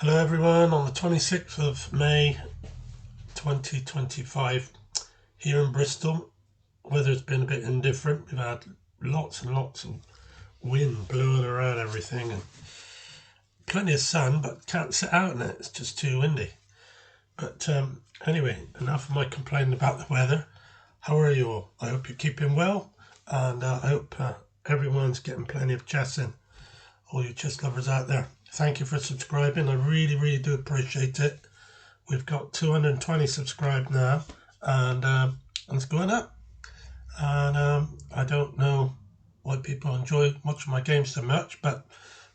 Hello everyone, on the 26th of May 2025 here in Bristol. Weather's been a bit indifferent. We've had lots and lots of wind blowing around everything and plenty of sun, but can't sit out in it, it's just too windy. But anyway, enough of my complaining about the weather. How are you all? I hope you're keeping well, and I hope everyone's getting plenty of chess in, all you chess lovers out there. Thank you for subscribing. I really do appreciate it. We've got 220 subscribed now, and it's going up. And I don't know why people enjoy watching my games so much, but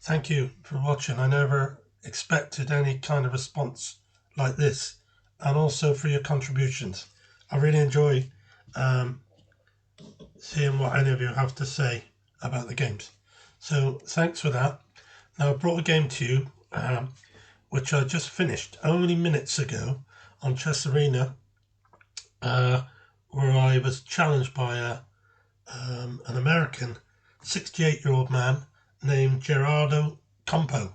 thank you for watching. I never expected any kind of response like this, and also for your contributions. I really enjoy seeing what any of you have to say about the games. So thanks for that. Now I brought a game to you, which I just finished only minutes ago on Chess Arena, where I was challenged by an American 68-year-old man named Geraldo Campo.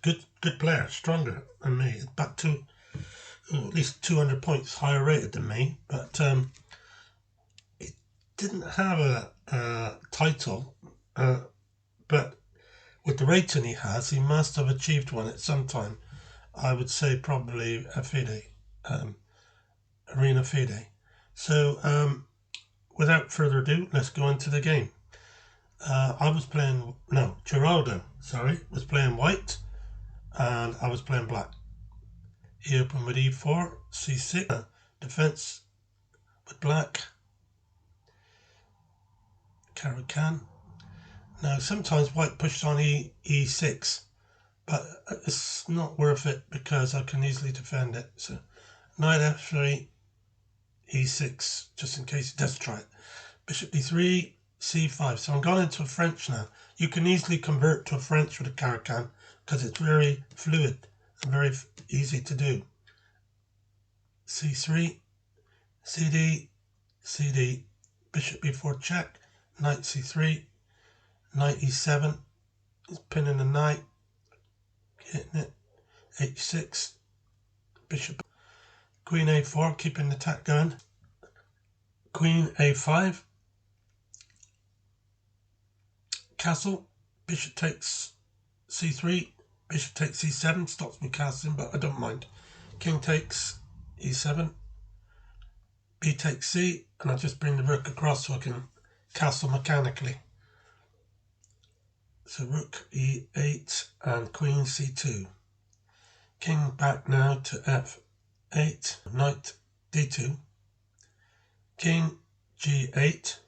Good player, stronger than me, about at least 200 points higher rated than me, but he didn't have a title, but with the rating he has, he must have achieved one at some time. I would say probably a Fide, Arena Fide. So without further ado, let's go into the game. Geraldo, was playing white, and I was playing black. He opened with e4, c6, defense with black, Caracan. Now sometimes white pushes on e6, but it's not worth it because I can easily defend it. So knight f3, e6, just in case he does try it. Bishop d3, c5. So I'm gone into a French now. You can easily convert to a French with a Caracan because it's very fluid and very easy to do. c3, cd, cd, bishop b4 check, knight c3, knight e7, is pinning the knight, hitting it, h6, bishop, queen a4, keeping the attack going, queen a5, castle, bishop takes c3, bishop takes c7, stops me castling, but I don't mind. King takes e7, b takes c, and I just bring the rook across so I can castle mechanically. So rook e8 and queen c2. King back now to f8, knight d2, king g8,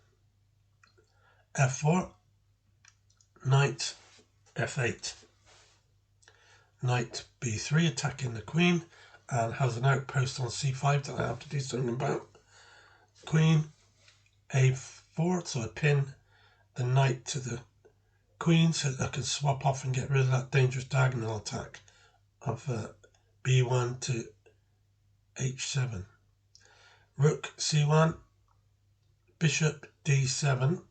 f4, knight f8, knight b3 attacking the queen, and has an outpost on c5 that I have to do something about. Queen a4, so I pin the knight to the queen so I can swap off and get rid of that dangerous diagonal attack of b1 to h7. Rook c1, bishop d7,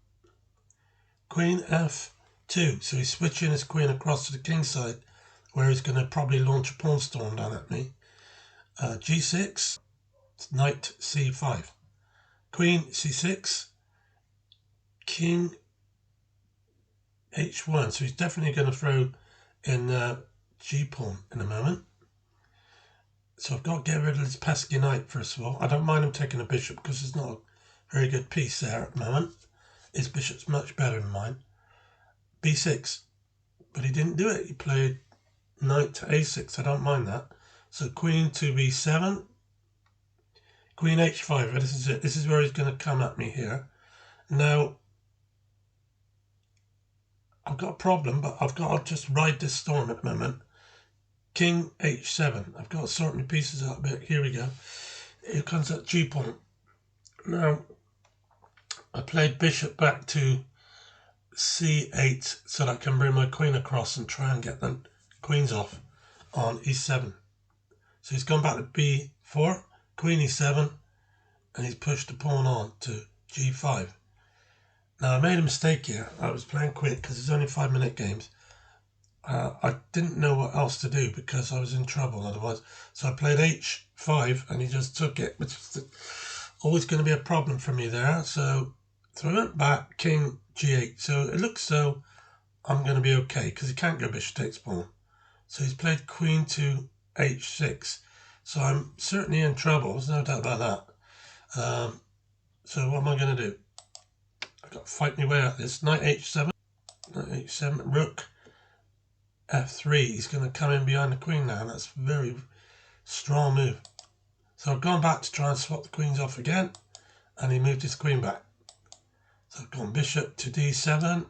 queen f2. So he's switching his queen across to the king side, where he's going to probably launch a pawn storm down at me. g6, knight c5, queen c6, king h1. So he's definitely going to throw in g-pawn in a moment. So I've got to get rid of this pesky knight first of all. I don't mind him taking a bishop because it's not a very good piece there at the moment. His bishop's much better than mine. b6, but he didn't do it. He played knight to a6. I don't mind that. So queen to b7, queen h5. This is it. This is where he's going to come at me here. Now I've got a problem, but I've got to just ride this storm at the moment. King h7. I've got to sort my pieces out a bit. Here we go. Here comes that g-pawn. Now I played bishop back to c8 so that I can bring my queen across and try and get the queens off on e7. So he's gone back to b4, queen e7, and he's pushed the pawn on to g5. Now I made a mistake here. I was playing quick because it's only 5-minute games. I didn't know what else to do because I was in trouble otherwise. So I played h5 and he just took it, which is always going to be a problem for me there. So I went back, king g8. So it looks so I'm going to be okay because he can't go bishop takes pawn. So he's played queen to h6. So I'm certainly in trouble. There's no doubt about that. So what am I going to do? I've got to fight my way out of this. Knight h7. Knight h7. Rook f3. He's going to come in behind the queen now. That's a very strong move. So I've gone back to try and swap the queens off again. And he moved his queen back. So I've gone bishop to d7.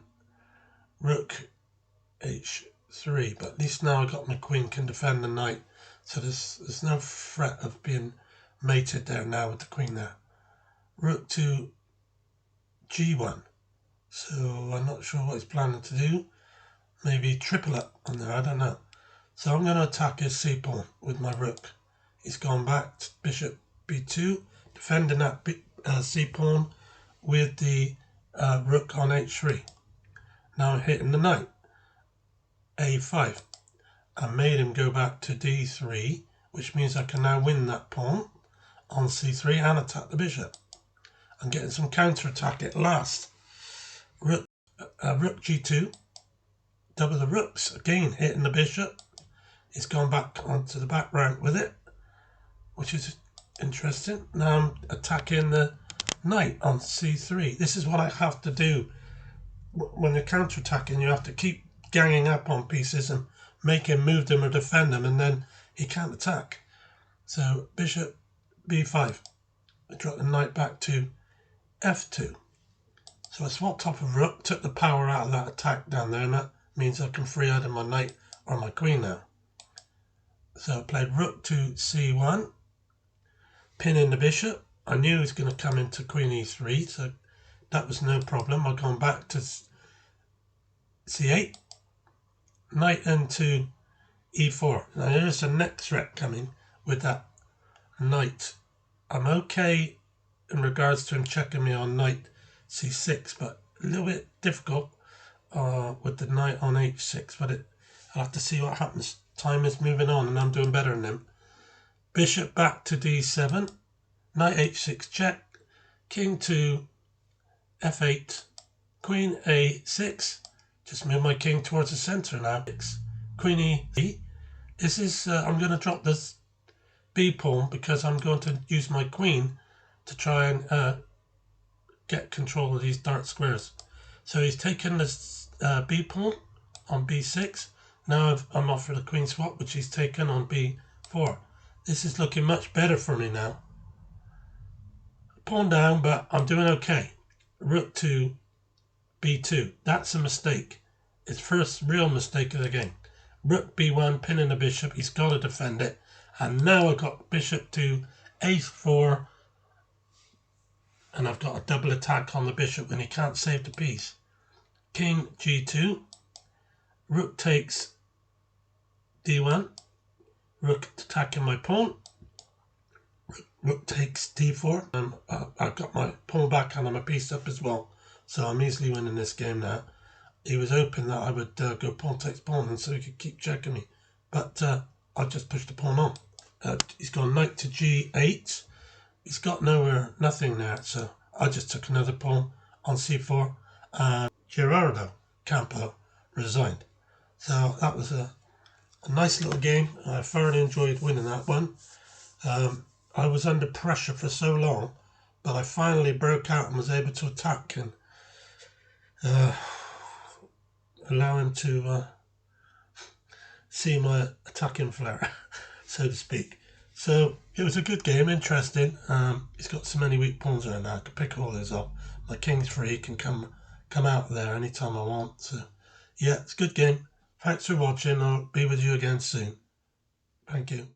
Rook h3. But at least now I've got my queen can defend the knight. So there's no threat of being mated there now with the queen there. Rook to g1. So I'm not sure what he's planning to do. Maybe triple up on there, I don't know. So I'm going to attack his c-pawn with my rook. He's gone back to bishop b2, defending that c-pawn with the rook on h3. Now I'm hitting the knight. a5. I made him go back to d3, which means I can now win that pawn on c3 and attack the bishop. I'm getting some counter-attack at last. Rook g2. Double the rooks, again hitting the bishop. He's gone back onto the back rank with it, which is interesting. Now I'm attacking the knight on c3. This is what I have to do. When you're counter-attacking, you have to keep ganging up on pieces and make him move them or defend them, and then he can't attack. So bishop b5. I drop the knight back to f2. So I swapped off of rook, took the power out of that attack down there, and that means I can free either my knight or my queen now. So I played rook to c1, pinning the bishop. I knew he was going to come into queen e3, so that was no problem. I've gone back to c8, knight into e4. Now there's a next threat coming with that knight. I'm okay in regards to him checking me on knight c6, but a little bit difficult with the knight on h6, but I'll have to see what happens. Time is moving on and I'm doing better than him. Bishop back to d7, knight h6 check, king to f8, queen a6, just move my king towards the center now. Queen e3. This is, I'm going to drop this b pawn because I'm going to use my queen to try and get control of these dark squares. So he's taken this b pawn on b6. Now I'm offered a queen swap, which he's taken on b4. This is looking much better for me now. Pawn down, but I'm doing okay. Rook to b2. That's a mistake. It's first real mistake of the game. Rook b1, pinning the bishop. He's got to defend it. And now I've got bishop to a4. And I've got a double attack on the bishop when he can't save the piece. King g2. Rook takes d1. Rook attacking my pawn. Rook takes d4. And I've got my pawn back and I'm a piece up as well. So I'm easily winning this game now. He was hoping that I would go pawn takes pawn and so he could keep checking me. But I just pushed the pawn on. He's gone knight to g8. He's got nothing there, so I just took another pawn on c4, and Geraldo, Campo, resigned. So that was a nice little game. I thoroughly enjoyed winning that one. I was under pressure for so long, but I finally broke out and was able to attack and allow him to see my attacking flair, so to speak. So it was a good game, interesting. He's got so many weak pawns around now. I can pick all those up. My king's free, can come out there anytime I want. So yeah, it's a good game. Thanks for watching. I'll be with you again soon. Thank you.